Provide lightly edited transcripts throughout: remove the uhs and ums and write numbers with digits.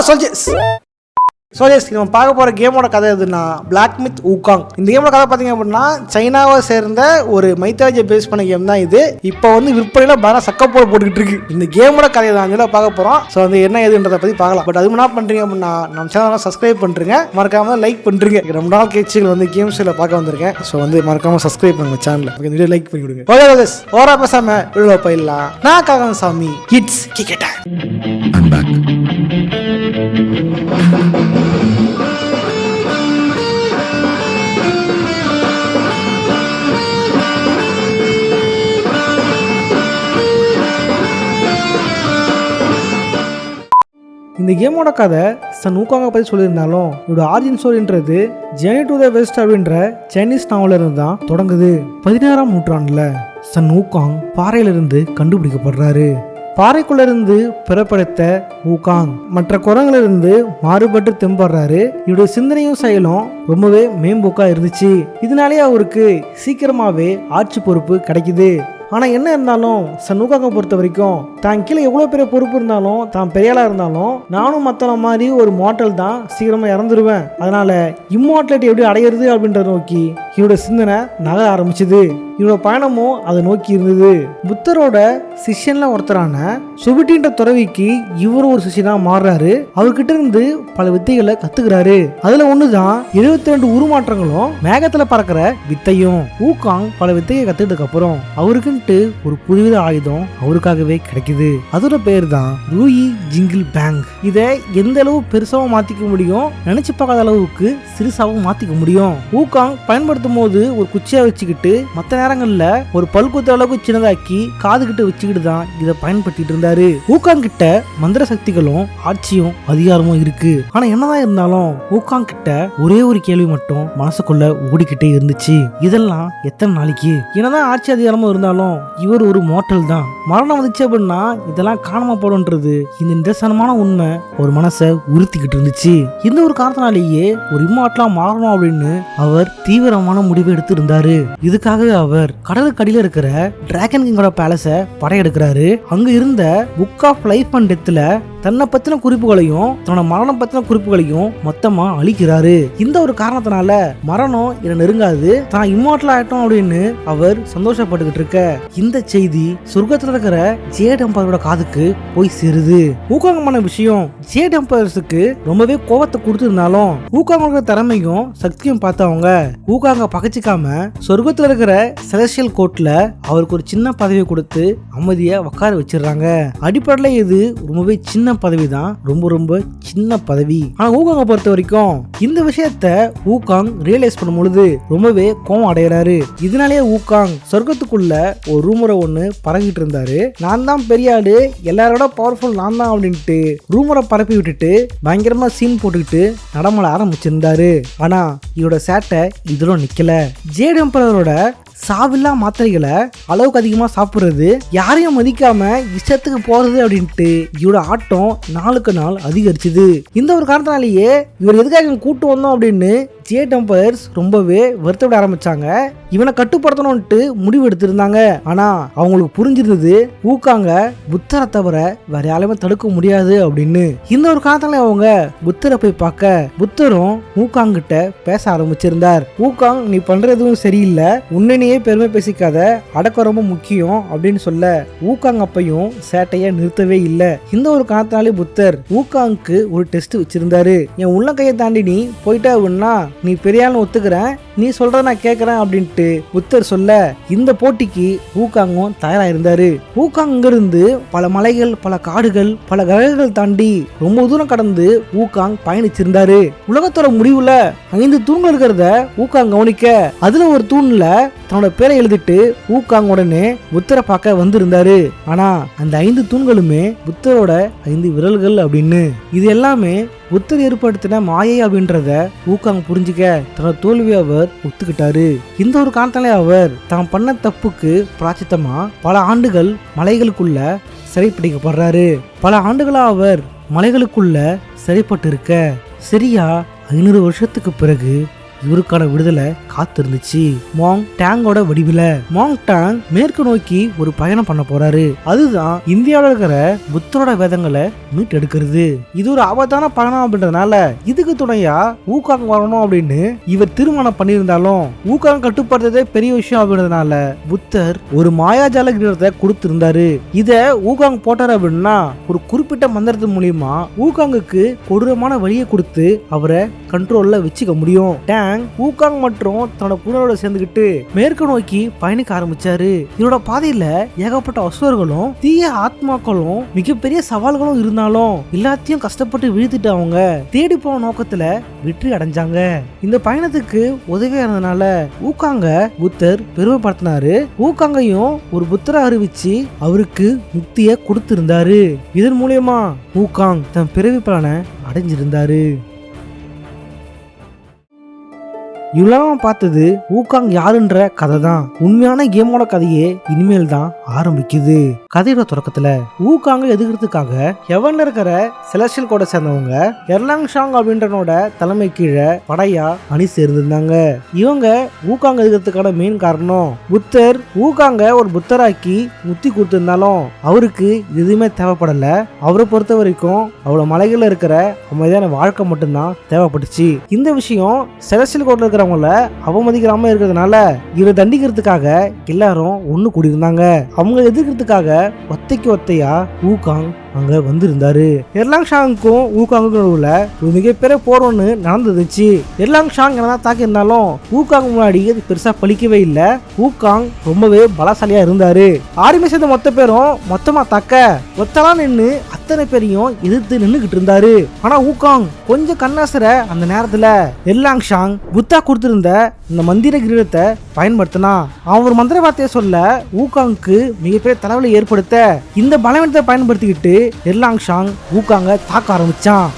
Soldiers நம்ம பார்க்க போகிற கேமோட கதை எதுனா பிளாக் மித் ஊகாங். இந்த கேமோட கதை பார்த்தீங்க அப்படின்னா சைனாவை சேர்ந்த ஒரு மைத்தாலஜியை பேஸ் பண்ண கேம் தான் இது. இப்போ வந்து விற்பனையில் பாரா சக்கப்போல் போட்டுக்கிட்டு இருக்கு. இந்த கேமோட கதையை தான் இதில் பார்க்க போகிறோம். ஸோ வந்து என்ன ஏதுன்றதை பற்றி பார்க்கலாம். பட் அது என்ன பண்ணுறீங்க அப்படின்னா நம்ம சேனலை சப்ஸ்கிரைப் பண்ணுறீங்க, மறக்காம லைக் பண்ணுறீங்க. ரொம்ப நாள் கேட்சிகள் வந்து கேம் ஷோவில் பார்க்க வந்திருக்கேன். ஸோ வந்து மறக்காம சப்ஸ்கிரைப் பண்ணுங்க சேனலில். இந்த வீடியோ லைக் பண்ணி விடுங்க. ஓரா பேசாம உள்ள போயிடலாம். நான் காகன் சாமி ஹிட்ஸ் கேட்டேன். இந்த கேமோட கதை சன் ஊகாங்கை பற்றி சொல்லியிருந்தாலும் இதோட ஆரிஜின் ஸ்டோரின்றது ஜர்னி டு த வெஸ்ட் அப்படின்ற சைனீஸ் நாவல இருந்து தான் தொடங்குது. 16ஆம் நூற்றாண்டுல சன் ஊகாங் பாறையிலிருந்து கண்டுபிடிக்கப்படுறாரு. பாறைக்குள்ள இருந்து பிறப்பெடுத்த ஊகாங் மற்ற குரங்கிலிருந்து மாறுபட்டு தெம்படுறாரு. இவருடைய சிந்தனையும் செயலும் ரொம்பவே மேம்போக்கா இருந்துச்சு. இதனாலேயே அவருக்கு சீக்கிரமாவே ஆட்சி பொறுப்பு கிடைக்குது. ஆனால் என்ன இருந்தாலும் சன் ஊகாங்கை பொறுத்த வரைக்கும் தான் கீழே எவ்வளோ பெரிய பொறுப்பு இருந்தாலும் தான் பெரியாளாக இருந்தாலும் நானும் மற்றவங்க மாதிரி ஒரு மார்டல் தான் சீக்கிரமாக இறந்துருவேன். அதனால இம்மார்டலிட்டி எப்படி அடையிறது அப்படின்றத நோக்கி இவரோட சிந்தனை நகர ஆரம்பிச்சுது. இவரோட பயணமும் அதை நோக்கி இருந்தது. புத்தரோட சிஷ்யன்ல ஒருத்தரான சுபிட்டின்ற துறவிக்கு இவரும் ஒரு சிஷ்யனா மாறுறாரு. அவர்கிட்ட இருந்து பல வித்தைகளை கத்துக்கிறாரு. அதுல ஒண்ணுதான் 72 உருமாற்றங்களும் மேகத்துல பறக்கிற வித்தையும். ஊகாங் பல வித்தையை கத்துக்கிட்டதுக்கு அப்புறம் அவருக்குன்ட்டு ஒரு புதுவித ஆயுதம் அவருக்காகவே கிடைக்குது. அதோட பேர் தான் ரூயி ஜிங்கிள் பேங். இதை எந்த அளவு பெருசாவும் மாத்திக்க முடியும், நினைச்சு பார்க்காத அளவுக்கு சிறுசாவும் மாத்திக்க முடியும். ஊகாங் பயன்படுத்தும் போது ஒரு குச்சியா வச்சுக்கிட்டு மற்ற நேரங்கள்ல ஒரு பல்குத்த அளவுக்கு சின்னதாக்கி காது கிட்ட வச்சுக்கிட்டு தான் இதை பயன்படுத்திட்டு இருந்தாரு. ஊகாங் கிட்ட மந்திர சக்திகளும் ஆட்சியும் அதிகாரமும் இருக்கு. ஆனா என்னதான் இருந்தாலும் ஊகாங் கிட்ட ஒரே ஒரு கேள்வி மட்டும் மனசுக்குள்ள ஓடிக்கிட்டே இருந்துச்சு. இதெல்லாம் எத்தனை நாளைக்கு? என்னதான் ஆட்சி அதிகாரமும் இருந்தாலும் இவர் ஒரு மோட்டல் தான். மரணம் வந்துச்சு அப்படின்னா இதெல்லாம் காணாம போடுன்றது இந்த நிதர்சனமான உண்மை ஒரு மனசை உறுத்திக்கிட்டு இருந்துச்சு. இந்த ஒரு காரணத்தினாலேயே ஒரு இம்மார்டலா மாறணும் அப்படின்னு அவர் தீவிரமான முடிவு எடுத்து இருந்தாரு. இதுக்காகவே அவர் கடலுக்கு அடியில இருக்கிற டிராகன் கிங்கோட பேலஸ படையெடுக்கிறாரு. அங்க இருந்த புக் ஆஃப் லைஃப் அண்ட் டெத்ல தன்னை பத்தின குறிப்புகளையும் தன்னோட மரணம் பத்தின குறிப்புகளையும் மொத்தமா அழிக்கிறாரு. இந்த ஒரு காரணத்தினால மரணம் இதை நெருங்காது, தான் இம்மார்டல் ஆயிட்டோம் அப்படின்னு அவர் சந்தோஷப்பட்டுக்கிட்டு இருக்க இந்த செய்தி சொர்க்கத்துல இருக்கிற ஜேட் எம்பயரோட காதுக்கு போய் சேருது. ஊகாங் பண்ண விஷயம் ஜேட் எம்பயர்ஸுக்கு ரொம்பவே கோபத்தை கொடுத்திருந்தாலும் ஊகாங்கோட திறமையும் சக்தியும் பார்த்தவங்க ஊகாங்க பகச்சிக்காம சொர்க்கத்துல இருக்கிற செலஸ்டியல் கோர்ட்ல அவருக்கு ஒரு சின்ன பதவி கொடுத்து அமைதியா உட்கார வச்சிடறாங்க. அடிப்படையில இது ரொம்பவே சின்ன பதவி தான், ரொம்ப ரொம்ப சின்ன பதவி. ஆனா ஊகாங்க பொறுத்த வரைக்கும் இந்த விஷயத்த ஊகாங் ரியலைஸ் பண்ணும் பொழுது ரொம்பவே கோவம் அடைகிறாரு. இதனாலேயே ஊகாங் சொர்க்கத்துக்குள்ள ஒரு ரூமரை ஒண்ணு பரவிட்டு இருந்தாரு. நான் தான் பெரிய ஆளு, எல்லாரோட பவர்ஃபுல் நான் தான் அப்படின்ட்டு ரூமரை பரப்பி விட்டுட்டு பயங்கரமா சீன் போட்டுக்கிட்டு நடமாட ஆரம்பிச்சிருந்தாரு. ஆனா இவரோட சேட்டை இதெல்லாம் நிக்கல. ஜேட் எம்பரரோட சாவில்லா மாத்திரைகளை அளவுக்கு அதிகமா சாப்பிடுறது, யாரையும் மதிக்காம இஷ்டத்துக்கு போறது அப்படின்ட்டு இவரோட ஆட்டம் நாளுக்கு நாள் அதிகரிச்சுது. இந்த ஒரு காரணத்தினாலேயே இவர் எதுக்காக கூட்டு வந்தோம் அப்படின்னு ஜேட் எம்பயர்ஸ் ரொம்பவே வருத்தப்பட ஆரம்பிச்சாங்க. இவனை கட்டுப்படுத்தணும்ட்டு முடிவு எடுத்திருந்தாங்க. ஆனா அவங்களுக்கு புரிஞ்சிருந்தது ஊகாங்க புத்தரை தவிர வேற யாரையுமே தடுக்க முடியாது அப்படின்னு. இந்த ஒரு காரணத்தால அவங்க புத்தரை போய் பார்க்க புத்தரும் ஊகாங் கிட்ட பேச ஆரம்பிச்சிருந்தார். ஊகாங் நீ பண்றதும் சரியில்லை, உன்னையே பெருமை பேசிக்காத, அடக்கம் ரொம்ப முக்கியம் அப்படின்னு சொல்ல ஊகாங் அப்பையும் சேட்டைய நிறுத்தவே இல்லை. இந்த ஒரு காரணத்தாலே புத்தர் ஊகாங்க்கு ஒரு டெஸ்ட் வச்சிருந்தாரு. என் உள்ள கையை தாண்டி நீ போயிட்டா அப்படின்னா நீ பெரியாலும் ஒத்துக்கிறேன், நீ சொல்ற நான் கேட்கிறேன் அப்படின்ட்டு புத்தர் சொல்ல இந்த போட்டிக்கு ஊகாங்கும் தயாராயிருந்தாரு. ஊகாங் இருந்து பல மலைகள், பல காடுகள், பல கிரகங்கள் தாண்டி ரொம்ப தூரம் கடந்து ஊகாங் பயணிச்சிருந்தாரு. உலகத்தோட முடிவுல 5 தூண்கள் இருக்கிறத ஊகாங் கவனிக்க அதுல ஒரு தூண்ல தன்னோட பேரை எழுதிட்டு ஊகாங் உடனே புத்தரை பார்க்க வந்திருந்தாரு. ஆனா அந்த 5 தூண்களுமே புத்தரோட 5 விரல்கள் அப்படின்னு. இது எல்லாமே புத்தர் ஏற்படுத்தின மாயை அப்படின்றத ஊகாங் புரிஞ்சுக்க தன்னோட தோல்வி அவர் ஒத்துக்கிட்டாரு. இந்த ஒரு காரணத்தாலே அவர் தான் பண்ண தப்புக்கு பிராச்சித்தமா பல ஆண்டுகள் மலைகளுக்குள்ள சிறைப்பிடிக்கப்படுறாரு. பல ஆண்டுகளா அவர் மலைகளுக்குள்ள சிறைப்பட்டு இருக்க சரியா 500 வருஷத்துக்கு பிறகு இவருக்கான விடுதலை காத்திருந்துச்சு. மாங் டேங்கோட வடிவில. மாங் டேங் மேற்கு நோக்கி ஒரு பயணம் பண்ண போறாரு. அதுதான் இந்தியாவில் இருக்கிற புத்தரோட வேதங்களை மீட்டெடுக்கிறது. இது ஒரு ஆபத்தான பயணம் அப்படின்றதுனால இதுக்கு துணையா ஊகாங் வரணும் அப்படின்னு இவர் திருமணம் பண்ணியிருந்தாலும் ஊகாங் கட்டுப்படுறதே பெரிய விஷயம் அப்படின்றதுனால புத்தர் ஒரு மாயாஜால கிரீடத்தை கொடுத்திருந்தாரு. இத ஊகாங் போட்டார் அப்படின்னா ஒரு குறிப்பிட்ட மந்திரத்து மூலியமா ஊகாங்குக்கு கொடூரமான வழியை கொடுத்து அவரை கண்ட்ரோல்ல வச்சுக்க முடியும். டேங் ஊகாங் மற்றும் தன்னோட புனரோட சேர்ந்துக்கிட்டு மேற்கு நோக்கி பயணிக்க ஆரம்பிச்சாரு. இதோட பாதையில ஏகப்பட்ட அசுரர்களும் தீய ஆத்மாக்களும் மிகப்பெரிய சவால்களும் இருந்தாலும் எல்லாத்தையும் கஷ்டப்பட்டு வீழ்த்திட்டு அவங்க தேடி போன நோக்கத்துல வெற்றி அடைஞ்சாங்க. இந்த பயணத்துக்கு உதவியா இருந்ததுனால ஊகாங்க புத்தர் பெருமைப்படுத்தினாரு. ஊகாங்கையும் ஒரு புத்தரை அறிவிச்சு அவருக்கு முக்தியை கொடுத்திருந்தாரு. இதன் மூலியமா ஊகாங் தன் பிறவி பலனை அடைஞ்சிருந்தாரு. இவ்வளவு பார்த்தது ஊகாங் யாருன்ற கதை தான். உண்மையான கேமோட கதையே இனிமேல் தான் ஆரம்பிக்குது. கதையோட தொடக்கத்துல ஊகாங்க எதிர்க்கிறதுக்காக ஹெவன்ல இருக்கிற செலஸ்டியல் கோட சேர்ந்தவங்க எர்லாங் ஷாங் அப்படின்றனோட தலைமை கீழே படையா அணி சேர்ந்திருந்தாங்க. இவங்க ஊகாங்க எதிர்க்கிறதுக்கான மெயின் காரணம் புத்தர் ஊகாங்க ஒரு புத்தராக்கி முத்தி கொடுத்திருந்தாலும் அவருக்கு எதுவுமே தேவைப்படல. அவரை பொறுத்த வரைக்கும் அவ்வளவு மலைகள்ல இருக்கிற அமைதியான வாழ்க்கை மட்டும்தான் தேவைப்பட்டுச்சு. இந்த விஷயம் செலஸ்டியல் கோட்ல இருக்கிற அவமதிக்காம இருக்கிறதுனால இவரை தண்டிக்கிறதுக்காக எல்லாரும் ஒண்ணு கூடியிருந்தாங்க. அவங்க எதிர்க்கிறதுக்காக ஒத்தைக்கு ஒத்தையா ஊகாங் அங்க வந்திருந்தாரு. எர்லாங் ஷாங்குக்கும் ஊகாங்குக்கும் நடுவுல ஒரு மிகப்பெரிய போர் ஒன்று நடந்துச்சு. எர்லாங் ஷாங் என்னதான் தாக்கி இருந்தாலும் ஊகாங் முன்னாடி அது பெருசா பலிக்கவே இல்லை. ஊகாங் ரொம்பவே பலசாலியா இருந்தாரு. ஆர்மி சேர்ந்த மொத்த பேரும் மொத்தமா தாக்க ஒத்தலாம் நின்று அத்தனை பேரையும் எதிர்த்து நின்றுகிட்டு இருந்தாரு. ஆனா ஊகாங் கொஞ்சம் கண்ணாசர அந்த நேரத்துல எர்லாங் ஷாங் புத்தா கொடுத்திருந்த இந்த மந்திர கிரீடத்தை பயன்படுத்தினா. அவன் ஒரு மந்திர வார்த்தையை சொல்ல ஊகாங்க்கு மிகப்பெரிய தலைவலி ஏற்படுத்த இந்த பலவீனத்தை பயன்படுத்திக்கிட்டு எர்லாங் ஷாங் ஊகாங்க தாக்க ஆரம்பிச்சான்.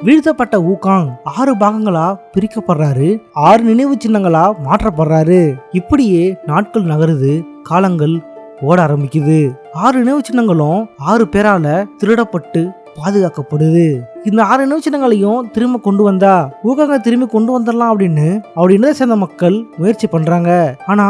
வீழ்த்தப்பட்ட ஊகாங் 6 பாகங்களா பிரிக்கப்படுறாரு. 6 நினைவு சின்னங்களா மாற்றப்படுறாரு. இப்படியே நாட்கள் நகருது. காலங்கள் ஓட ஆரம்பிக்குது. 6 நினைவு சின்னங்களும் 6 பேரால திருடப்பட்டு பாதுகாக்கப்படுது. இந்த 6 நினைவு சின்னங்களையும் திரும்ப கொண்டு வந்தா ஊகாங்க திரும்பி கொண்டு வந்துடலாம் அப்படின்னு அவருடைய இனத்தை சேர்ந்த மக்கள் முயற்சி பண்றாங்க. ஆனா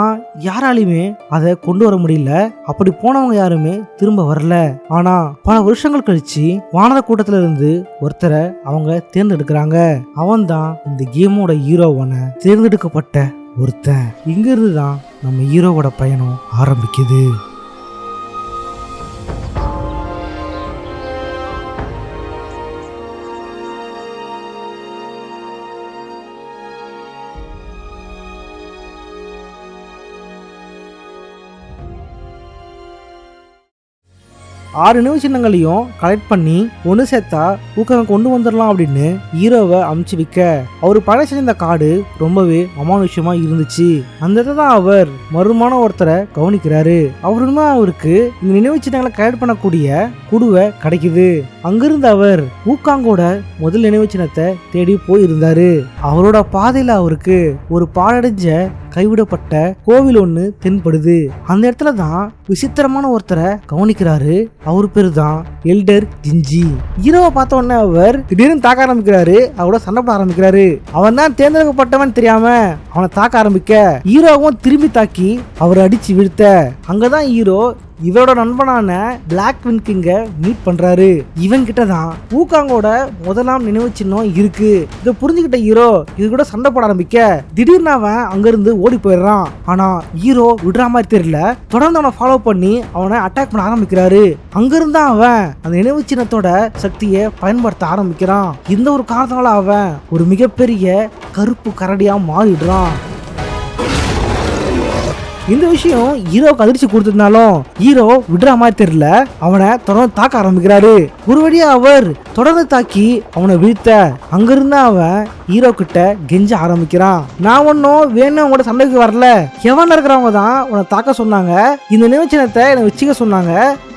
யாராலையுமே அதை கொண்டு வர முடியல. அப்படி போனவங்க யாருமே திரும்ப வரல. ஆனா பல வருஷங்கள் கழிச்சு வானர கூட்டத்துல இருந்து ஒருத்தரை அவங்க தேர்ந்தெடுக்கிறாங்க. அவன் தான் இந்த கேமோட ஹீரோவான தேர்ந்தெடுக்கப்பட்ட ஒருத்தன். இங்க இருந்துதான் நம்ம ஹீரோவோட பயணம் ஆரம்பிக்குது. ஆறு நினைவு சின்னங்களையும் கலெக்ட் பண்ணி ஒன்று சேர்த்தா ஊக்கம் கொண்டு வந்துடலாம் அப்படின்னு ஹீரோவை அமுச்சு வைக்க அவர் பழை செஞ்ச காடு ரொம்பவே அமானுஷ்யமா இருந்துச்சு. அந்த இடத்துல தான் அவர் மர்மமான ஒருத்தரை கவனிக்கிறாரு. அவருமே அவருக்கு இந்த நினைவு சின்னங்களை கலெக்ட் பண்ணக்கூடிய குடுவை கிடைக்குது. அங்கிருந்து அவர் ஊக்காங்கோட முதல் நினைவு சின்னத்தை தேடி போயிருந்தாரு. அவரோட பாதையில அவருக்கு ஒரு பாழடைஞ்ச கைவிடப்பட்ட கோவில் ஒண்ணு தென்படுது. அந்த இடத்துல தான் விசித்திரமான ஒருத்தரை கவனிக்கிறாரு. அவரு பேரு தான் எல்டர் ஜின்ஜி. ஹீரோவை பார்த்த உடனே அவர் திடீர்னு தாக்க ஆரம்பிக்கிறாரு. அவரோட சண்டை போட ஆரம்பிக்கிறாரு. அவன் தான் தேர்ந்தெடுக்கப்பட்டவன் தெரியாம அவனை தாக்க ஆரம்பிக்க ஹீரோவும் திரும்பி தாக்கி அவரை அடிச்சு வீழ்த்த அங்கதான் ஹீரோ இவரோட நண்பனான பிளாக் வின் கிங்க மீட் பண்றாரு. இவன் கிட்ட தான் ஊக்காங்கோட முதலாம் நினைவு சின்னம் இருக்கு. இதை புரிஞ்சுக்கிட்ட ஹீரோ இது கூட சண்டை போட ஆரம்பிக்க திடீர்னு அவன் அங்கிருந்து ஓடி போயிடுறான். ஆனா ஹீரோ விடுற மாதிரி தெரியல. தொடர்ந்து அவனை ஃபாலோ பண்ணி அவனை அட்டாக் பண்ண ஆரம்பிக்கிறாரு. அங்கிருந்தா அவன் அந்த நினைவு சின்னத்தோட சக்தியை பயன்படுத்த ஆரம்பிக்கிறான். இந்த ஒரு காரணத்தால அவன் ஒரு மிகப்பெரிய கருப்பு கரடியா மாறிடுறான். இந்த விஷயம் ஹீரோக்கு அதிர்ச்சி கொடுத்திருந்தாலும் ஹீரோ விடுற மாதிரி தெரியல. அவனை தொடர்ந்து தாக்க ஆரம்பிக்கிறாரு. ஒரு வழியா அவர் தொடர்ந்து தாக்கி அவனை வீழ்த்த அங்கிருந்து அவன் ஹீரோ கிட்ட கெஞ்ச ஆரம்பிக்கிறான். நான் ஒன்னும் வேணும் உங்களோட சண்டைக்கு வரல. எவன் இருக்கிறவங்க தான் உன்னை தாக்க சொன்னாங்க. இந்த நினைவுச்சின்னத்தை என்னை வச்சுக்க சொன்னாங்க.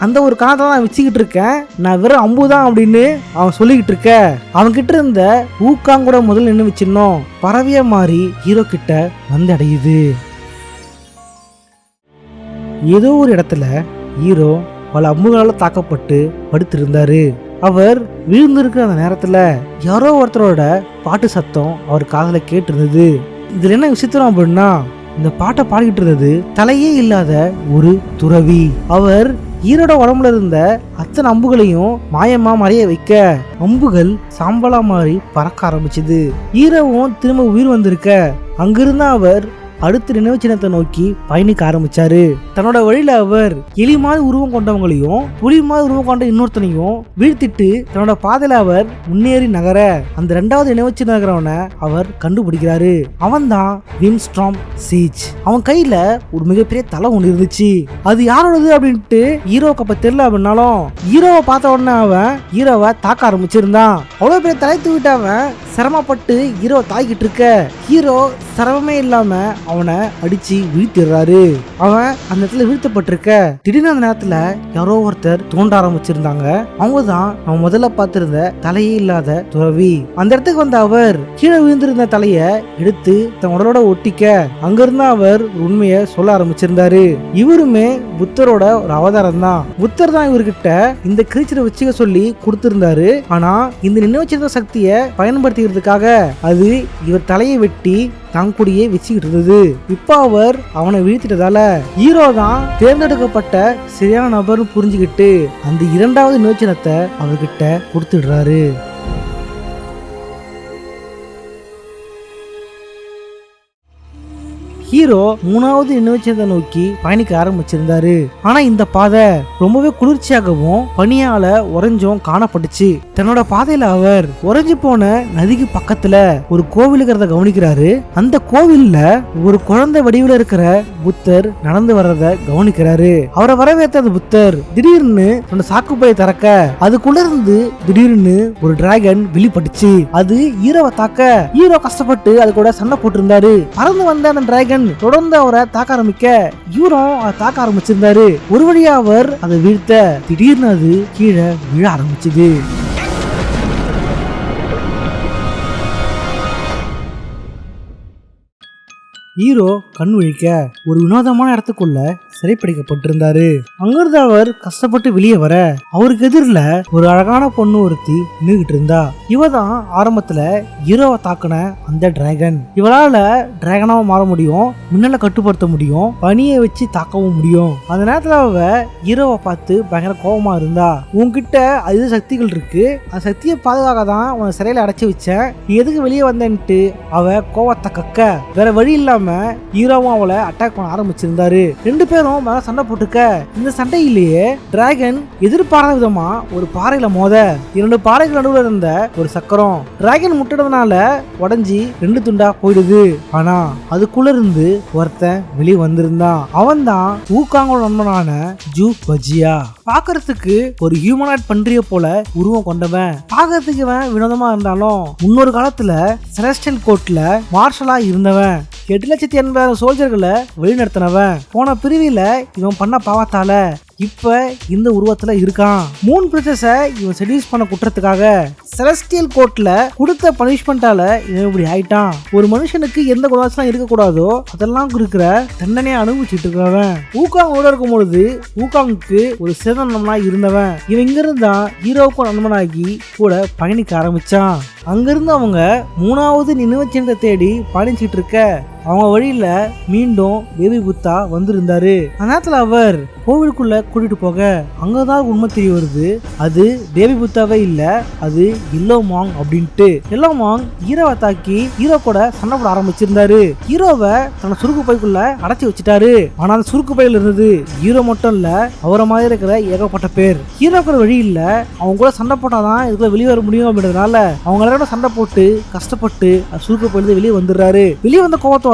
அந்த ஒரு காரணத்தை நான் வச்சுக்கிட்டு இருக்கேன். நான் வெறும் அம்புதான் அப்படின்னு அவன் சொல்லிக்கிட்டு இருக்க அவன் கிட்ட இருந்த ஊக்காங்கூட முதல் நினைவு சின்னம் பறவைய மாறி ஹீரோ கிட்ட வந்தடையுது. ஏதோ ஒரு இடத்துல ஹீரோ பல அம்புகளால் தாக்கப்பட்டு படுத்திருந்தாரு. அவர் விழுந்திருக்கிற அந்த நேரத்துல யாரோ ஒருத்தரோட பாட்டு சத்தம் அவர் காதுல கேட்டிருந்தது. இதுல என்ன விசித்திரம் அப்படின்னா, இந்த பாட்டை பாடிக்கிட்டு இருந்தது தலையே இல்லாத ஒரு துறவி. அவர் ஹீரோட உடம்புல இருந்த அத்தனை அம்புகளையும் மாயமா மறைய வைக்க அம்புகள் சாம்பலா மாறி பறக்க ஆரம்பிச்சுது. ஹீரோவும் திரும்ப உயிர் வந்திருக்க அங்கிருந்த அவர் அடுத்த நினைவு சின்னத்தை நோக்கி பயணிக்க ஆரம்பிச்சாரு. தன்னோட வழியில அவர் எலி மாதிரி உருவம் கொண்டவங்களையும் புலி மாதிரி உருவம் கொண்ட இன்னொருத்தனையும் வீழ்த்திட்டு தன்னோட பாதையில அவர் முன்னேறி நகர அந்த 2வது நினைவு சின்ன நகரவனை அவர் கண்டுபிடிக்கிறாரு. அவன் தான் வின்ஸ்டாம் சீச். அவன் கையில ஒரு மிகப்பெரிய தலை ஒன்று இருந்துச்சு. அது யாரோடது அப்படின்ட்டு ஹீரோவுக்கு அப்ப தெரியல அப்படின்னாலும் ஹீரோவை பார்த்த உடனே அவன் ஹீரோவை தாக்க ஆரம்பிச்சிருந்தான். அவ்வளவு பெரிய தலை தூக்கிட்டு அவன் சிரமப்பட்டு ஹீரோவை தாக்கிட்டு இருக்க ஹீரோ சிரமமே இல்லாம அவனை அடிச்சு வீழ்த்திடுறாரு. அவன் அந்த இடத்துல வீழ்த்தப்பட்டிருக்க திடீர்னு அந்த நேரத்துல யாரோ ஒருத்தர் தோண்ட ஆரம்பிச்சிருந்தாங்க. அவங்கதான் அவன் முதல்ல பார்த்திருந்த தலையே இல்லாத துறவி. அந்த இடத்துக்கு வந்த அவர் கீழே விழுந்திருந்த தலைய எடுத்து தன் உடலோட ஒட்டிக்க அங்கிருந்த அவர் உண்மையை சொல்ல ஆரம்பிச்சிருந்தாரு. இவருமே புத்தரோட ஒரு அவதாரம் தான். புத்தர் தான் இவர்கிட்ட இந்த கிரீச்சரை வச்சுக்க சொல்லி கொடுத்திருந்தாரு. ஆனா இந்த நினைவுச்சிருந்த சக்தியை பயன்படுத்திக்கிறதுக்காக அது இவர் தலையை வெட்டி தாங்கூடியே வச்சுக்கிட்டு இருந்தது. இப்ப அவர் அவனை வீழ்த்திட்டதால ஹீரோ தான் தேர்ந்தெடுக்கப்பட்ட சரியான நபர்னு புரிஞ்சுக்கிட்டு அந்த 2வது நினைவுச்சின்னத்தை அவர்கிட்ட கொடுத்துடுறாரு. ஹீரோ 3வது நினைவுச்சின்னத்தை நோக்கி பயணிக்க ஆரம்பிச்சிருந்தாரு. ஆனா இந்த பாதை ரொம்பவே குளிர்ச்சியாகவும் பனியால உறைஞ்சும் காணப்பட்டுச்சு. தன்னோட பாதையில அவர் உறைஞ்சு போன நதிக்கு பக்கத்துல ஒரு கோவில் இருக்கிறத கவனிக்கிறாரு. அந்த கோவில்ல ஒரு குழந்தை வடிவில் இருக்கிற புத்தர் நடந்து வர்றத கவனிக்கிறாரு. அவரை வரவேற்ற புத்தர் திடீர்னு தன்னோட சாக்குப்பையை திறக்க அதுக்குள்ள இருந்து திடீர்னு ஒரு டிராகன் வெளிப்பட்டுச்சு. அது ஹீரோவை தாக்க ஹீரோ கஷ்டப்பட்டு அது கூட சண்டை போட்டு இருந்தாரு. பறந்து வந்த அந்த டிராகன் தொடர்ந்து அவரை தாக்க ஆரம்பிக்க இவரும் அதை தாக்க ஆரம்பிச்சிருந்தாரு. ஒரு வழியா அவர் அதை வீழ்த்த திடீர்னு அது கீழே விழ ஆரம்பிச்சுது. ஹீரோ கண் விழிக்க ஒரு வினோதமான இடத்துக்குள்ள சிறைப்பிடிக்கப்பட்டிருந்தாரு. அங்கிருந்து அவர் கஷ்டப்பட்டு வெளியே வர அவருக்கு எதிரில ஒரு அழகான பொண்ணு ஒருத்தி நின்றுகிட்டு இருந்தா. இவதான் ஆரம்பத்துல ஹீரோவை தாக்குன அந்த டிராகன். இவளால டிராகனாவ மாற முடியும், மின்னலை கட்டுப்படுத்த முடியும், பனியை வச்சு தாக்கவும் முடியும். அந்த நேரத்துல அவ ஹீரோவை பார்த்து பயங்கர கோபமா இருந்தா. உன்கிட்ட அது சக்திகள் இருக்கு, அந்த சக்தியை பாதுகாக்க தான் உன் சிறையில அடைச்சி வச்சேன், நீ எதுக்கு வெளியே வந்தேன்ட்டு அவ கோவத்தை கக்க வேற வழி இல்லாம ஹீரோவும் அவளை அட்டாக் பண்ண ஆரம்பிச்சிருந்தாரு. 2 பேரும் சண்டை போட்டுக்க இந்த சண்டையிலேயே டிராகன் எதிர்பாராத விதமா ஒரு பாறையில மோத 2 பாறைகள் நடுவுல இருந்த ஒரு சக்கரம் டிராகன் முட்டதுனால உடஞ்சி 2 துண்டா போயிடுது. ஆனா அதுக்குள்ள இருந்து ஒருத்தன் வெளியே வந்திருந்தான். அவன் தான் ஊகாங்கோட நண்பனான ஜூ பஜியா. பாக்குறதுக்கு ஒரு ஹியூமனாய்ட் பன்றிய போல உருவம் கொண்டவன். பாக்குறதுக்கு இவன் வினோதமா இருந்தாலும் முன்னொரு காலத்துல செலஸ்டியல் கோர்ட்ல மார்ஷலா இருந்தவன். 8,80,000 சோல்ஜர்களை வழிநடத்தினவன். போன பிரிவில இவன் பண்ண பாவத்தால இப்ப இந்த உருவத்துல இருக்கான். மூன் பிரின்சஸ இவன் செடியூஸ் பண்ண குற்றத்துக்காக செலஸ்டியல் கோர்ட்ல கொடுத்த பனிஷ்மெண்டால இவன் இப்படி ஆயிட்டான். ஒரு மனுஷனுக்கு எந்த குணாசனம் இருக்க கூடாதோ அதெல்லாம் இருக்கிற தண்டனையை அனுபவிச்சுட்டு இருக்கிறவன். ஊகாங்கோட இருக்கும் பொழுது ஊகாங்குக்கு ஒரு சிறந்த நண்பனா இருந்தவன். இவன் இங்க இருந்தா ஹீரோவுக்கும் நண்பனாகி கூட பயணிக்க ஆரம்பிச்சான். அங்கிருந்து அவங்க 3வது நினைவு சின்னத்தை தேடி பயணிச்சுட்டு இருக்க அவங்க வழியில மீண்டும் பேபி புத்தா வந்திருந்தாரு. அந்த நேரத்துல அவர் கோவிலுக்குள்ள கூட்டிட்டு போக அங்கதான் உண்மை தெரிய வருது. அது பேபி புத்தாவே இல்ல, அது எல்லோ மாங் அப்படின்ட்டு. எல்லோ மாங் ஹீரோவை தாக்கி ஹீரோ கூட சண்டை போட ஆரம்பிச்சிருந்தாரு. ஹீரோவை தன்னோட சுருக்கு பைக்குள்ள அடைச்சி வச்சுட்டாரு. ஆனா அந்த சுருக்கு பையில இருந்தது ஹீரோ மட்டும் இல்ல, அவரை மாதிரி இருக்கிற ஏகப்பட்ட பேர். ஹீரோக்கு வழி இல்ல, அவங்க கூட சண்டை போட்டாதான் இதுக்குள்ள வெளியே வர முடியும் அப்படின்றதுனால அவங்க சண்டை போட்டு கஷ்டப்பட்டு சுருக்கு பையில வெளியே வந்துடுறாரு. வெளியே வந்த கோவத்தோட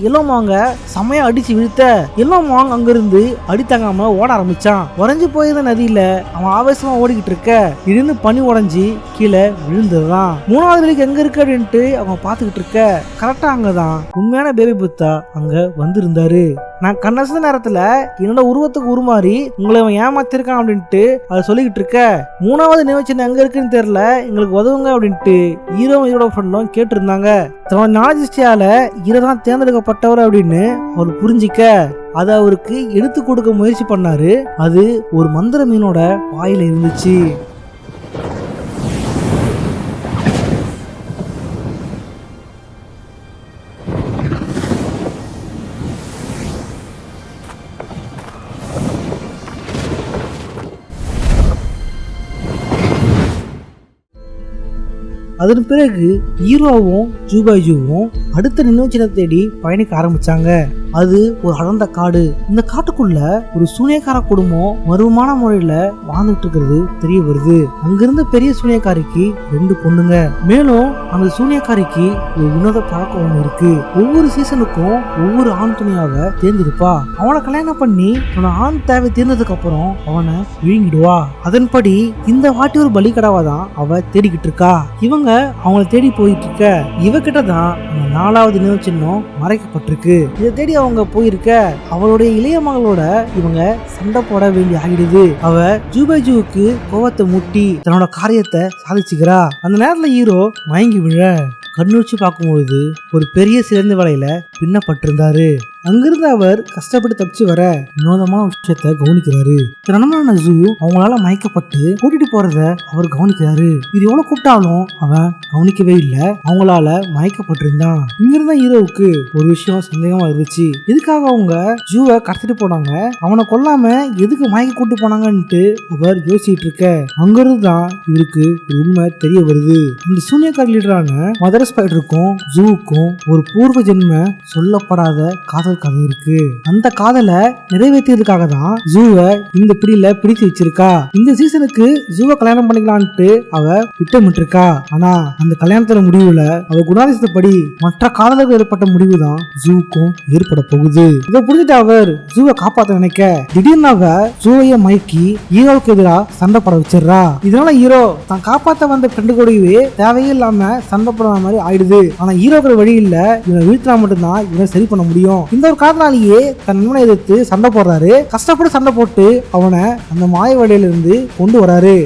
எல்லோ மாங்க செமையா அடிச்சு வீழ்த்த எல்லோ மாங் அங்கிருந்து அடித்தாங்காம ஓட ஆரம்பிச்சான். உறைஞ்சு போயிருந்த நதியில அவன் ஆவேசமா ஓடிக்கிட்டு இருக்க இருந்து பனி உடைஞ்சி கீழே விழுந்துதான். 3வது வெளிக்கு எங்க இருக்கு அப்படின்ட்டு அவங்க பாத்துக்கிட்டு இருக்க கரெக்டா அங்கதான் உண்மையான பேபி புத்தா அங்க வந்திருந்தாரு. நான் கண்ணசந்த நேரத்துல என்னோட உருவத்துக்கு உருமாறி உங்களை அவன் ஏமாத்திருக்கான் அப்படின்ட்டு அதை சொல்லிக்கிட்டு இருக்க 3வது நினைவுச்சின்னம் எங்க இருக்குன்னு தெரியல, எங்களுக்கு உதவுங்க அப்படின்ட்டு ஹீரோவும் ஹீரோட ஃப்ரெண்டும் கேட்டு இருந்தாங்க. தன்னோட ஞானதிஷ்டியால ஹீரோ தான் தேர்ந்தெடுக்கப்பட்டவர் அப்படின்னு அவர் புரிஞ்சிக்க அதை அவருக்கு எடுத்து கொடுக்க முயற்சி பண்ணாரு. அது ஒரு மந்திர மீனோட வாயில இருந்துச்சு. அதன் பிறகு ஹீரோவும் ஜூபாய்ஜுவும் அடுத்த நினைவு சின்னம் தேடி பயணிக்க ஆரம்பிச்சாங்க. அது ஒரு அடர்ந்த காடு. இந்த காட்டுக்குள்ள ஒரு சூனியக்கார குடும்பம் மர்மமான முறையில வாழ்ந்துட்டு இருக்கிறது தெரிய வருது. அங்கிருந்த பெரிய சூனியக்காரிக்கு 2 பொண்ணுங்க. மேலும் அந்த சூனியக்காரிக்கு ஒரு வினோத பழக்கம் ஒண்ணு இருக்கு. ஒவ்வொரு சீசனுக்கும் ஒவ்வொரு ஆண் துணையாக தேர்ந்தெடுப்பா. அவனை கல்யாணம் பண்ணி அவன ஆண் தேவை தீர்ந்ததுக்கு அப்புறம் அவனை விழுங்கிடுவா. அதன்படி இந்த வாட்டி ஒரு பலிகடாவா தான் அவ தேடிக்கிட்டு இருக்கா. இவங்க அவங்களை தேடி போயிட்டு இருக்க இவகிட்ட தான் அந்த 4வது நினைவு சின்னம் மறைக்கப்பட்டிருக்கு. இதை தேடி அவங்க போயிருக்க அவளுடைய இளைய மகளோட இவங்க சண்டை போட வேண்டி ஆகிடுது. அவ ஜூபாய்ஜுவுக்கு கோவத்தை மூட்டி தன்னோட காரியத்தை சாதிச்சுக்கிறா. அந்த நேரத்துல ஹீரோ மயங்கி விழ கண்ணுச்சி பார்க்கும்பொழுது ஒரு பெரிய சிறந்த வலையில பின்னப்பட்டிருந்தாரு. அங்கிருந்து அவர் கஷ்டப்பட்டு தப்பிச்சு வர வினோதமான விஷயத்த கவனிக்கிறாரு. நண்பனான ஜூ அவங்களால மயக்கப்பட்டு கூட்டிட்டு போறத அவர் கவனிக்கிறாரு. இது எவ்வளவு கூப்பிட்டாலும் அவன் கவனிக்கவே இல்லை. அவங்களால மயக்கப்பட்டிருந்தான். இங்கிருந்த ஹீரோவுக்கு ஒரு விஷயம் சந்தேகமா இருந்துச்சு. எதுக்காக அவங்க ஜூவை கடத்திட்டு போனாங்க, அவனை கொல்லாம எதுக்கு மயக்க கூட்டு போனாங்கன்ட்டு அவர் யோசிச்சுட்டு இருக்க அங்கிருந்து தான் இவருக்கு உண்மை தெரிய வருது. இந்த சூனியக்கார லீடரான மதர் ஸ்பைடருக்கும் ஜூவுக்கும் ஒரு பூர்வ ஜென்ம சொல்லப்படாத காதல் கதை இருக்கு. அந்த காதலை நிறைவேற்றியதுக்காக தான் ஜூவை இந்த பிடியில பிடிச்சு வச்சிருக்கா. இந்த சீசனுக்கு ஜூவை கல்யாணம் பண்ணிக்கலான்ட்டு அவ திட்டமிட்டு இருக்கா. ஆனா அந்த கல்யாணத்தோட முடிவுல அவ குணாதிசயப்படி மற்ற காதலர்கள் ஏற்பட்ட முடிவு தான் ஜூவுக்கும் ஏற்பட போகுது. இதை புரிஞ்சுட்டு அவர் ஜூவை காப்பாற்ற நினைக்க திடீர்னு அவ ஜூவைய மயக்கி ஹீரோவுக்கு எதிராக சண்டை போட வச்சிடறா. இதனால ஹீரோ தான் காப்பாற்ற வந்த ஃப்ரெண்டு கூடவே தேவையே இல்லாம சண்டை போடுற மாதிரி ஆயிடுது. ஆனா ஹீரோக்கிற வழி இல்ல, இவன் வீழ்த்தினா மட்டும்தான் இவன் சரி பண்ண முடியும். இந்த ஒரு காரணாலேயே தன் நண்பனை எதிர்த்து சண்டை போடுறாரு. கஷ்டப்பட்டு சண்டை போட்டு அவனை அந்த மாய வழியில இருந்து கொண்டு வராரு.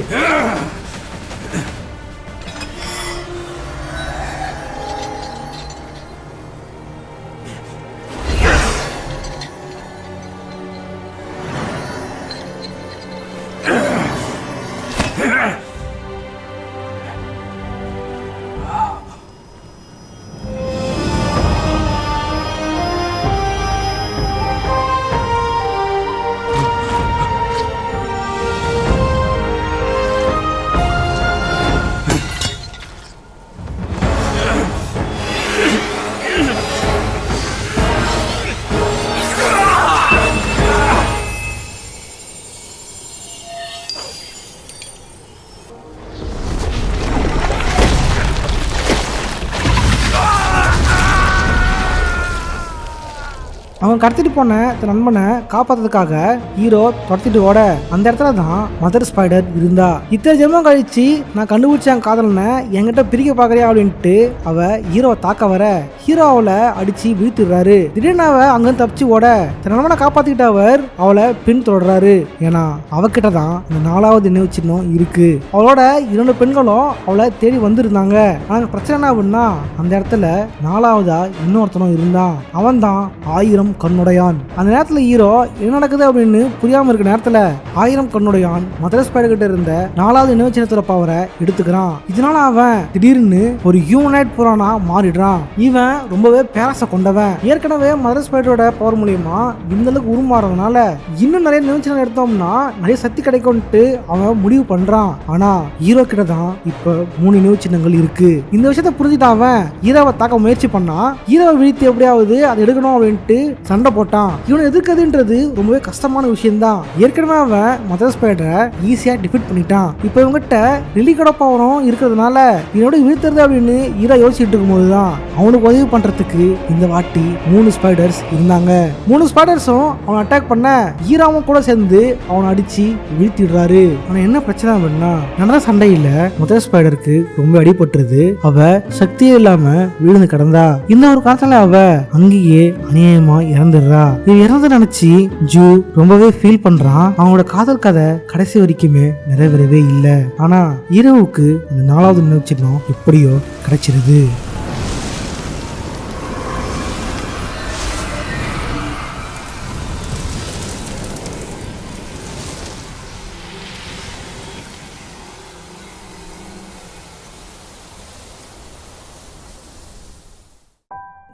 அவன் கடத்திட்டு போன தன் நண்பனை காப்பாத்துறதுக்காக ஹீரோ துரத்திட்டு ஓட அந்த இடத்துல தான் மதர் ஸ்பைடர் இருந்தா. இத்தனை ஜென்மம் கழிச்சு நான் கண்டுபிடிச்சேன் காதலனை என்கிட்ட பிரிக்க பாக்குறியா அப்படின்ட்டு அவ ஹீரோவை தாக்க வர ஹீரோ அவளை அடிச்சு வீழ்த்திடுறாரு. திடீர்னு அவ அங்க தப்பிச்சு ஓட தன் நண்பனை காப்பாத்திக்கிட்ட அவர் அவளை பின் தொடர்றாரு. ஏன்னா அவகிட்ட தான் இந்த 4வது நினைவு சின்னம் இருக்கு. அவளோட 2 பெண்களும் அவளை தேடி வந்திருந்தாங்க. ஆனா பிரச்சனை என்ன அப்படின்னா அந்த இடத்துல 4வதா இன்னொருத்தனும் இருந்தான். அவன் தான் 1000 கண்ணுடையான். அந்த நேரத்துல ஹீரோ என்ன நடக்குது அப்படின்னு புரியாம இருக்க நேரத்துல 1000 கண்ணுடையான் மதர் ஸ்பைடர் கிட்ட இருந்த 4வது நினைவு சின்னத்தோட பவரை எடுத்துக்கிறான். இதனால அவன் திடீர்னு ஒரு ஹியூமனைட் புறானா மாறிடுறான். இவன் ரொம்பவே பேராசை கொண்டவன். ஏற்கனவே மதர் ஸ்பைடரோட பவர் மூலியமா இந்த அளவுக்கு உருமாறதுனால இன்னும் நிறைய நினைவு சின்னம் எடுத்தோம்னா நிறைய சக்தி கிடைக்கும்ட்டு அவன் முடிவு பண்றான். ஆனா ஹீரோ கிட்ட தான் இப்ப 3 நினைவு சின்னங்கள் இருக்கு. இந்த விஷயத்த புரிஞ்சுட்டு அவன் ஹீரோவை தாக்க முயற்சி பண்ணா. ஹீரோவை வீழ்த்தி எப்படியாவது அதை எடுக்கணும் அப்படின்ட்டு சண்டை போட்டான். இவனை எதிர்க்கிறதுன்றது ரொம்பவே கஷ்டமான விஷயம் தான். ஏற்கனவே அவன் மதர் ஸ்பைடரை ஈஸியா டிஃபீட் பண்ணிட்டான். இப்போ இவங்கிட்ட ரிலிகோட பவரும் இருக்கிறதுனால இவனோட வீழ்த்துறது அப்படின்னு ஹீரோ யோசிச்சுட்டு இருக்கும் போதுதான் அவனுக்கு உதவி பண்றதுக்கு இந்த வாட்டி 3 ஸ்பைடர்ஸ் இருந்தாங்க. 3 ஸ்பைடர்ஸும் அவனை அட்டாக் பண்ண ஹீரோவும் கூட சேர்ந்து அவனை அடிச்சு வீழ்த்திடுறாரு. ஆனா என்ன பிரச்சனை அப்படின்னா நடந்த சண்டையில மதர் ஸ்பைடருக்கு ரொம்ப அடிபட்டுருது. அவ சக்தியே இல்லாம விழுந்து கிடந்தா. இந்த ஒரு காலத்துல அவ அங்கேயே அநியாயமா இறந்துடுறா. இறந்து நினைச்சு ஜூ ரொம்பவே ஃபீல் பண்றான். அவனோட காதல் கதை கடைசி வரைக்குமே நிறைவேறவே இல்லை. ஆனா ஹீரோவுக்கு அந்த 4வது நினைவு சின்னம் எப்படியோ கிடைச்சிருது.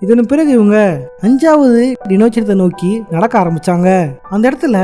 இதன் பிறகு இவங்க 5வது நினைவுச்சின்னத்தை நோக்கி நடக்க ஆரம்பிச்சாங்க. அந்த இடத்துல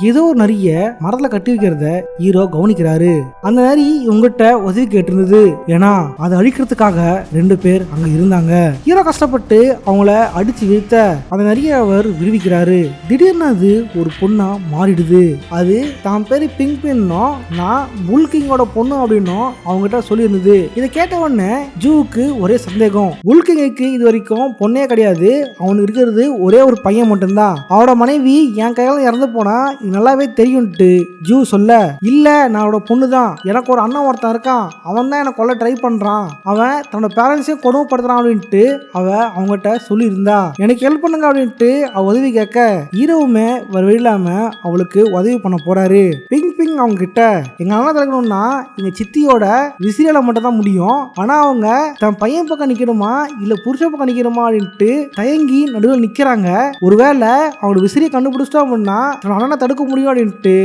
ஏதோ ஒரு நரிய மரத்துல கட்டி வைக்கிறத ஹீரோ கவனிக்கிறாரு. அந்த நரி இவங்கிட்ட உதவி கேட்டு இருந்தது. ஏன்னா அதை அழிக்கிறதுக்காக 2 பேர் அங்க இருந்தாங்க. ஹீரோ கஷ்டப்பட்டு அவங்கள அடிச்சு வீழ்த்த அந்த நரிய அவர் விடுவிக்கிறாரு. திடீர்னு அது ஒரு பொண்ணா மாறிடுது. அது தான் பேரு பிங்க் பின்னும் நான் புல் கிங்கோட பொண்ணு அப்படின்னும் அவங்ககிட்ட சொல்லி இருந்தது. இதை கேட்ட உடனே ஜூவுக்கு ஒரே சந்தேகம். புல் கிங்குக்கு இது வரைக்கும் பொண்ணே கிடையாது, அவனுக்கு இருக்கிறது ஒரே ஒரு பையன் மட்டும்தான். அவனோட மனைவி என் கையால இறந்து போனா இது நல்லாவே தெரியும்ட்டு ஜூ சொல்ல, இல்ல நான் அவனோட பொண்ணு தான், எனக்கு ஒரு அண்ணன் ஒருத்தன் இருக்கான், அவன் தான் எனக்கு கொல்ல ட்ரை பண்றான், அவன் தன்னோட பேரண்ட்ஸையும் கொடுமைப்படுத்துறான் அப்படின்ட்டு அவ அவங்ககிட்ட சொல்லி இருந்தா. எனக்கு ஹெல்ப் பண்ணுங்க அப்படின்ட்டு அவ உதவி கேட்க ஹீரோவுமே வர இல்லாம அவளுக்கு உதவி பண்ண போறாரு. பிங் அவங்க கிட்ட எங்க அண்ணன் திறக்கணும்னா எங்க சித்தியோட விசிறியால மட்டும் தான் முடியும், ஆனா அவங்க தன் பையன் பக்கம் நிக்கணுமா இல்ல புருஷ பக்கம் நிக்கணுமா அப்படின்ட்டு தயங்கி நடுவில் நிக்கிறாங்க. ஒருவேளை அவங்களோட விசிறியை கண்டுபிடிச்சிட்டோம் அப்படின்னா அண்ணனை தடுக்க முடியும் அப்படின்ட்டு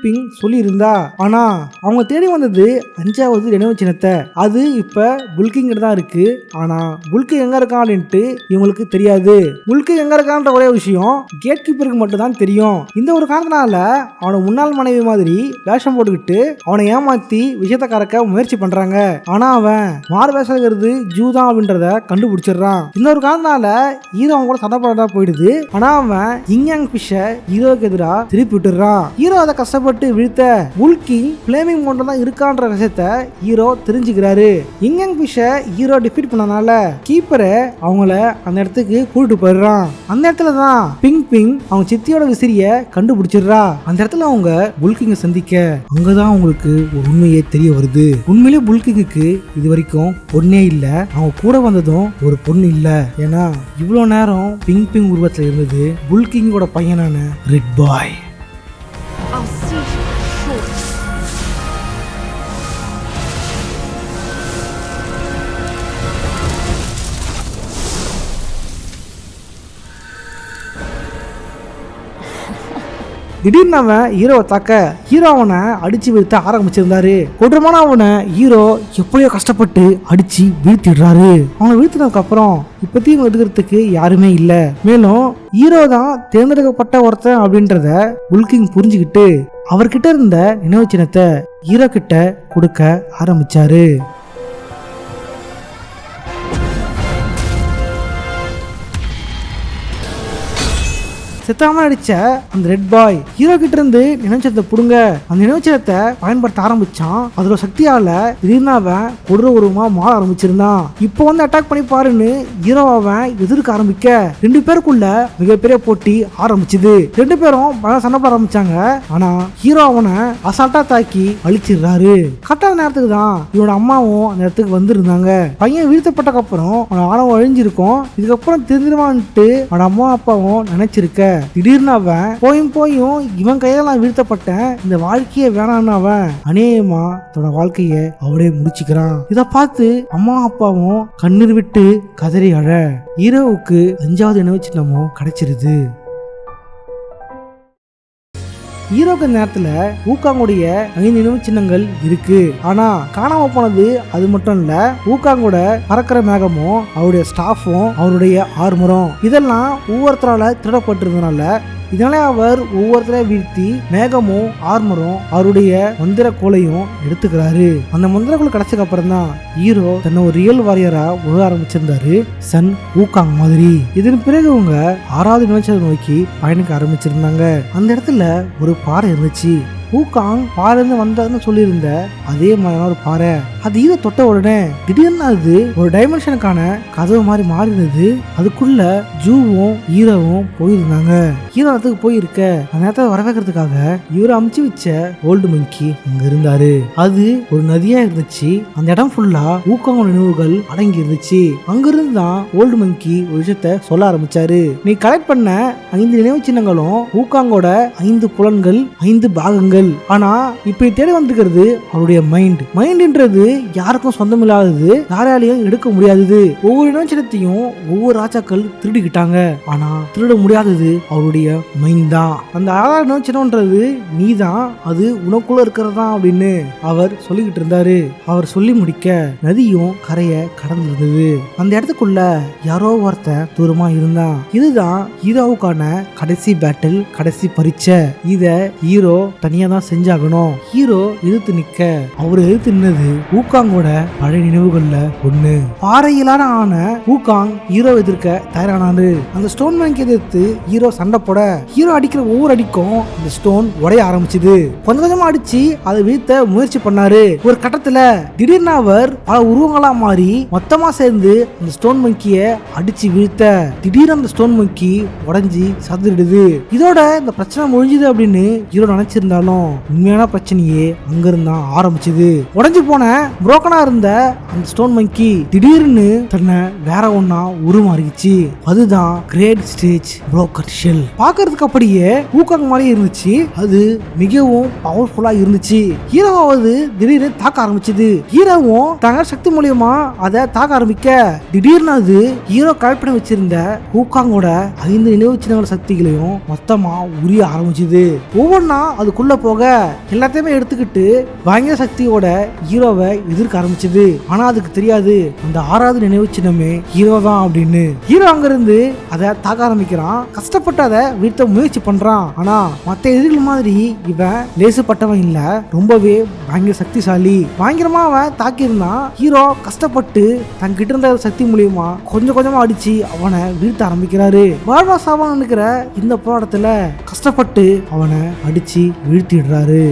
பிங் சொல்லி இருந்தா. ஆனா அவங்க தேடி வந்தது 5வது நினைவு சின்னத்தை. அது இப்ப புல்கிங் தான் இருக்கு. ஆனா புல்கிங் எங்க இருக்கான் அப்படின்ட்டு இவங்களுக்கு தெரியாது. புல்கிங் எங்க இருக்கான்ற ஒரே விஷயம் கேட் கீப்பருக்கு மட்டும் தான் தெரியும். இந்த ஒரு காரணத்தினால அவனோட முன்னாள் மனைவி மாதிரி வேஷம் போட்டுக்கிட்டு அவனை ஏமாத்தி விஷயத்தை கறக்க முயற்சி பண்றாங்க. ஆனா அவன் மாறு வேஷங்கிறது ஜூ தான் அப்படின்றத கண்டுபிடிச்சிடுறான். இந்த ஒரு காரணத்தினால ஹீரோ அவங்க கூட சண்டை போட போயிடுது. ஆனா அவன் இங்யாங் ஃபிஷ்ஷை ஹீரோக்கு எதிராக திருப்பி விட்டுறான். ஹீரோ அதை கஷ்டப்பட்டு வீழ்த்த புல்கிங் ஃபிளேமிங் மோட்ல தான் இருக்கான்ற விஷயத்தை ஹீரோ தெரிஞ்சுக்கிறாரு. இங்யாங் ஃபிஷ்ஷை ஹீரோ டிஃபீட் பண்ணனால கீப்பரை அவங்கள அந்த இடத்துக்கு கூட்டிட்டு போயிடுறான். அந்த இடத்துல தான் பிங் அவங்க சித்தியோட விசிறிய கண்டுபிடிச்சிடுறா. அந்த இடத்துல அவங்க புல்கிங்கை சந்திக்க அங்கதான் அவங்களுக்கு ஒரு உண்மையே தெரிய வருது. உண்மையிலேயே புல்கிங்குக்கு இது வரைக்கும் பொண்ணே இல்ல, அவங்க கூட வந்ததும் ஒரு பொண்ணு இல்ல. ஏன்னா இவ்வளவு நேரம் பிங் உருவத்துல இருந்தது புல்கிங்கோட பையனான ரெட் பாய். திடீர்னு அவன் ஹீரோவை தாக்க ஹீரோ அவனை அடிச்சு வீழ்த்த ஆரம்பிச்சிருந்தாரு. கொடூரமான அவனை ஹீரோ எப்படியோ கஷ்டப்பட்டு அடிச்சு வீழ்த்திடுறாரு. அவனை வீழ்த்தினதுக்கு அப்புறம் இப்பத்தி இவங்க எடுக்கிறதுக்கு யாருமே இல்ல. மேலும் ஹீரோ தான் தேர்ந்தெடுக்கப்பட்ட ஒருத்தன் அப்படின்றத புல்கிங் புரிஞ்சுக்கிட்டு அவர்கிட்ட இருந்த நினைவு சின்னத்தை ஹீரோ கிட்ட கொடுக்க ஆரம்பிச்சாரு. செத்தாம அடிச்ச அந்த ரெட் பாய் ஹீரோ கிட்ட இருந்து நினைச்சத்தை புடுங்க அந்த நினைச்சத்தை பயன்படுத்த ஆரம்பிச்சான். அதோட சக்தியால திடீர்னு அவன் கொடூர உருவமா மாற ஆரம்பிச்சிருந்தான். இப்போ வந்து அட்டாக் பண்ணி பாருன்னு ஹீரோ அவன் எதிர்க்க ஆரம்பிக்க 2 பேருக்குள்ள மிகப்பெரிய போட்டி ஆரம்பிச்சுது. 2 பேரும் சண்டை போட ஆரம்பிச்சாங்க. ஆனா ஹீரோ அவனை அசால்ட்டா தாக்கி அழிச்சிடுறாரு. கரெக்டான நேரத்துக்கு தான் இவனோட அம்மாவும் அந்த இடத்துக்கு வந்திருந்தாங்க. பையன் வீழ்த்தப்பட்டக்கு அப்புறம் அவனோட ஆணவம் அழிஞ்சிருக்கும். இதுக்கப்புறம் தெரிஞ்சிருவான்ட்டு அவனோட அம்மா அப்பாவும் நினைச்சிருக்க திடீர்னு அவன் போயும் இவன் கையால நான் வீழ்த்தப்பட்டேன், இந்த வாழ்க்கைய வேணான்னு அவன் அநேகமா தன்னோட வாழ்க்கைய அவரே முடிச்சுக்கிறான். இத பார்த்து அம்மா அப்பாவும் கண்ணீர் விட்டு கதறி அழ ஹீரோவுக்கு 5வது நினைவு சின்னமும் கிடைச்சிருது. ஹீரோக்கு நேரத்துல ஊக்காங்குடைய 5 நினைவு சின்னங்கள் இருக்கு. ஆனா காணாம போனது அது மட்டும் இல்ல, ஊக்காங்கோட பறக்கிற மேகமும் அவருடைய ஸ்டாஃபும் அவருடைய ஆர்மரும் இதெல்லாம் ஒவ்வொருத்தரால திருடப்பட்டிருந்தனால இதனால அவர் ஒவ்வொருத்தரையும் வீழ்த்தி மேகமும் ஆர்மரும் அவருடைய மந்திர கோலையும் எடுத்துக்கிறாரு. அந்த மந்திர கோலை கிடைச்சதுக்கு அப்புறம் தான் ஹீரோ தன்னை ஒரு ரியல் வாரியரா உருவ ஆரம்பிச்சிருந்தாரு, சன் ஊக்காங் மாதிரி. இதன் பிறகு அவங்க 6வது நினைச்சதை நோக்கி பயணிக்க ஆரம்பிச்சிருந்தாங்க. அந்த இடத்துல ஒரு பாறை இருந்துச்சு. ஊக்காங் பாறைந்து வந்ததுன்னு சொல்லியிருந்த அதே மாதிரியான ஒரு பாறை. அது ஹீரோ தொட்ட உடனே திடீர்னு அது ஒரு டைமென்ஷனுக்கான கதவு மாதிரி மாறி இருந்தது. அதுக்குள்ள ஜூவும் ஹீரோவும் போயிருந்தாங்க. ஹீரோ அதுக்கு போயிருக்க அந்த நேரத்தை வரவேற்கிறதுக்காக இவரை அமுச்சு வச்ச ஓல்டு மங்கி அங்க இருந்தாரு. அது ஒரு நதியா இருந்துச்சு. அந்த இடம் ஃபுல்லா ஊக்காங்கோட நினைவுகள் அடங்கி இருந்துச்சு. அங்கிருந்து தான் ஓல்டு மங்கி ஒரு விஷயத்த சொல்ல ஆரம்பிச்சாரு. நீ கலெக்ட் பண்ண 5 நினைவு சின்னங்களும் ஊக்காங்கோட 5 புலன்கள் 5 பாகங்கள். சக்திகள். ஆனா இப்ப தேடி வந்திருக்கிறது அவருடைய மைண்ட்ன்றது யாருக்கும் சொந்தம் இல்லாதது, யாராலையும் எடுக்க முடியாதது. ஒவ்வொரு நினைச்சத்தையும் ஒவ்வொரு ராஜாக்கள் திருடிக்கிட்டாங்க. ஆனா திருட முடியாதது அவருடைய மைண்ட் தான். அந்த ஆதார நினைச்சனன்றது நீதான், அது உனக்குள்ள இருக்கிறதா அப்படின்னு அவர் சொல்லிக்கிட்டு இருந்தாரு. அவர் சொல்லி முடிக்க நதியும் கரையை கடந்திருந்தது. அந்த இடத்துக்குள்ள யாரோ ஒருத்தன் தூரமா இருந்தான். இதுதான் ஹீரோவுக்கான கடைசி பேட்டில், கடைசி பரீட்சை. இத ஹீரோ தனியா தான் செஞ்சாகணும். ஹீரோ எதிர்த்து நிக்க அவரு எதிர்த்து நின்னது ஊகாங்கோட பழைய நினைவுகள்ல ஒண்ணு. பாறையிலான ஆன ஊகாங் ஹீரோ எதிர்க்க தயாரானாரு. அந்த ஸ்டோன் மேன்க்கு எதிர்த்து ஹீரோ சண்டை போட ஹீரோ அடிக்கிற ஒவ்வொரு அடிக்கும் அந்த ஸ்டோன் உடைய ஆரம்பிச்சுது. கொஞ்சம் கொஞ்சமா அடிச்சு அதை வீழ்த்த முயற்சி பண்ணாரு. ஒரு கட்டத்துல திடீர்னு அவர் பல உருவங்களா மாறி மொத்தமா சேர்ந்து அந்த ஸ்டோன் மங்கிய அடிச்சு வீழ்த்த திடீர்னு அந்த ஸ்டோன் மங்கி உடைஞ்சி சதுரிடுது. இதோட இந்த பிரச்சனை முடிஞ்சுது அப்படின்னு ஹீரோ நினைச்சிருந்தாலும் உண்மையான பிரச்சனையே அங்கிருந்தா ஆரம்பிச்சது. உடைஞ்சு போன புரோக்கனா இருந்த அந்த ஸ்டோன் மங்கி திடீர்னு தன்னை வேற ஒன்னா உருமாறிச்சு. அதுதான் கிரேட் ஸ்டேஜ் புரோக்கன் ஷெல். பாக்குறதுக்கு அப்படியே ஊகாங் மாதிரி இருந்துச்சு. அது மிகவும் பவர்ஃபுல்லா இருந்துச்சு. ஹீரோவாவது திடீர்னு தாக்க ஆரம்பிச்சது. ஹீரோவும் தங்க சக்தி மூலியமா அதை தாக்க ஆரம்பிக்க திடீர்னு அது ஹீரோ கலெக்ட் பண்ணி வச்சிருந்த ஊகாங்கோட 5 நினைவு சின்னங்கள் சக்திகளையும் மொத்தமா உரிய ஆரம்பிச்சது. ஒவ்வொன்னா அதுக்குள்ள போக எல்லாத்தையுமே எடுத்துக்கிட்டு பயங்கர சக்தியோட ஹீரோவை எதிர்க்க ஆரம்பிச்சது. ஆனா அதுக்கு தெரியாது அந்த 6வது நினைவு சின்னமே ஹீரோ தான் அப்படின்னு. ஹீரோ அங்க இருந்து அதை தாக்க ஆரம்பிக்கிறான். கஷ்டப்பட்டு அதை வீழ்த்த முயற்சி பண்றான். ஆனா மத்த எதிரிகள் மாதிரி இவன் லேசுப்பட்டவன் இல்ல, ரொம்பவே பயங்கர சக்திசாலி. பயங்கரமா அவன் தாக்கியிருந்தான். ஹீரோ கஷ்டப்பட்டு தங்கிட்ட இருந்த சக்தி மூலியமா கொஞ்சம் கொஞ்சமா அடிச்சு அவனை வீழ்த்த ஆரம்பிக்கிறாரு. வாழ்வா சாவான்னு நினைக்கிற இந்த போராட்டத்துல கஷ்டப்பட்டு அவனை அடிச்சு வீழ்த்திடுறாரு.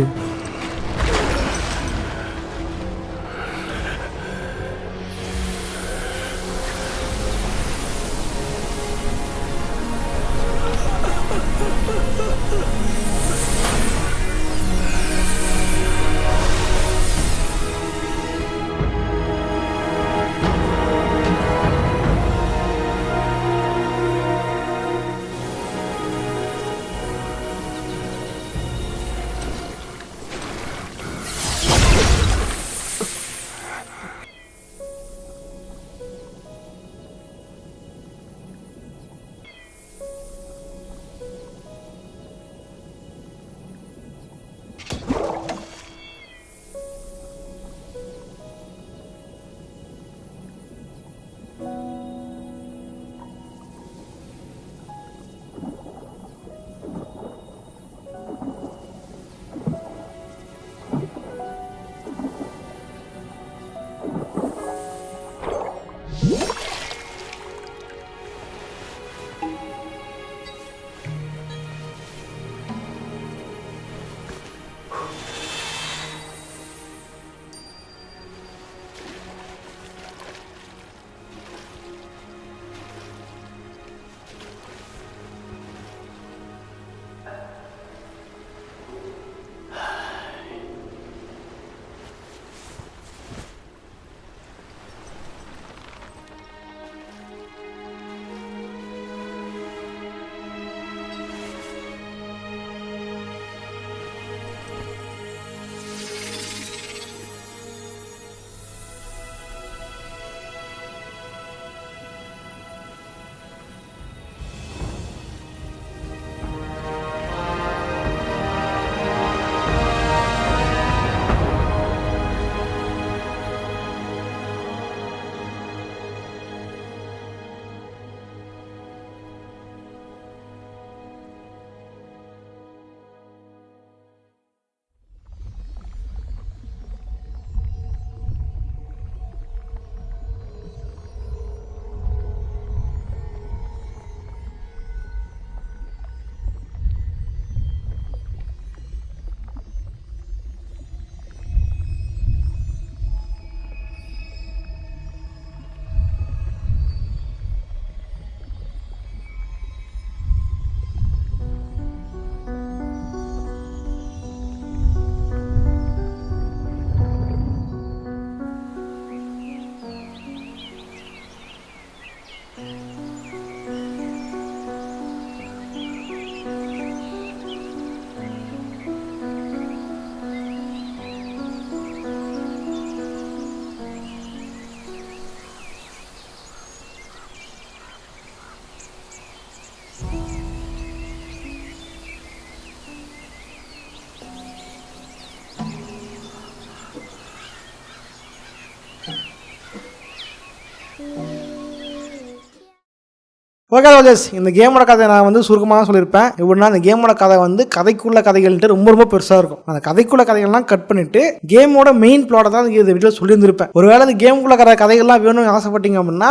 ஓகே ரோஜர்ஸ், இந்த கேமோட கதை நான் வந்து சுருக்கமாக சொல்லியிருப்பேன். எப்படின்னா இந்த கேமோட கதை வந்து கதைக்குள்ள கதைகள்ட்டு ரொம்ப ரொம்ப பெருசாக இருக்கும். அந்த கதைக்குள்ள கதைகள்லாம் கட் பண்ணிட்டு கேமோட மெயின் பிளாட்டை தான் இந்த வீடியோ சொல்லியிருந்திருப்பேன். ஒருவேளை இந்த கேமுக்குள்ள கதைகள்லாம் வேணும்னு ஆசைப்பட்டீங்க அப்படின்னா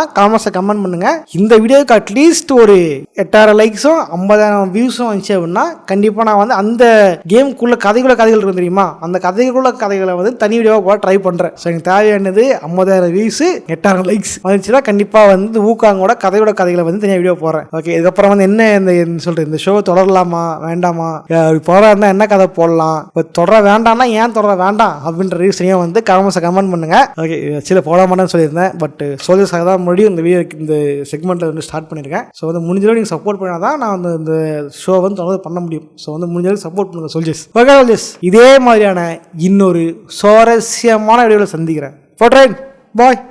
கமெண்ட் பண்ணுங்க. இந்த வீடியோக்கு அட்லீஸ்ட் ஒரு 8000 லைக்ஸும் 50,000 வியூஸும் வந்துச்சு அப்படின்னா கண்டிப்பாக நான் வந்து அந்த கேமுக்குள்ள கதைகள் இருக்கும் தெரியுமா, அந்த கதைக்குள்ள கதைகளை வந்து தனி வீடியோவாக போட ட்ரை பண்ணுறேன். ஸோ எனக்கு தேவையானது 50,000 வியூஸ் 8000 லைக்ஸ் வந்துச்சுன்னா கண்டிப்பாக வந்து ஊக்காங்கோட கதைகளை வந்து தனியாக வீடியோ போடுறேன். ஓகே, இதுக்கப்புறம் வந்து என்ன இந்த சொல்கிறேன், இந்த ஷோ தொடரலாமா வேண்டாமா, போகிறா இருந்தால் என்ன கதை போடலாம், இப்போ தொடர வேண்டாம்னா ஏன் தொடர வேண்டாம் அப்படின்ற ரீசனையும் வந்து கமெண்ட் பண்ணுங்க. ஓகே, சில போட மாட்டேன்னு சொல்லியிருந்தேன், பட் சோல்ஜர்ஸாக தான் முடியும் இந்த வீடியோ இந்த செக்மெண்ட்டில் வந்து ஸ்டார்ட் பண்ணியிருக்கேன். ஸோ வந்து முடிஞ்சளவு நீங்கள் சப்போர்ட் பண்ணால் தான் நான் வந்து இந்த ஷோ வந்து தொடர்ந்து பண்ண முடியும். ஸோ வந்து முடிஞ்சளவு சப்போர்ட் பண்ணுங்க சோல்ஜர்ஸ். ஓகே சோல்ஜர்ஸ், இதே மாதிரியான இன்னொரு சுவாரஸ்யமான வீடியோவில் சந்திக்கிறேன். போட்றேன், பாய்.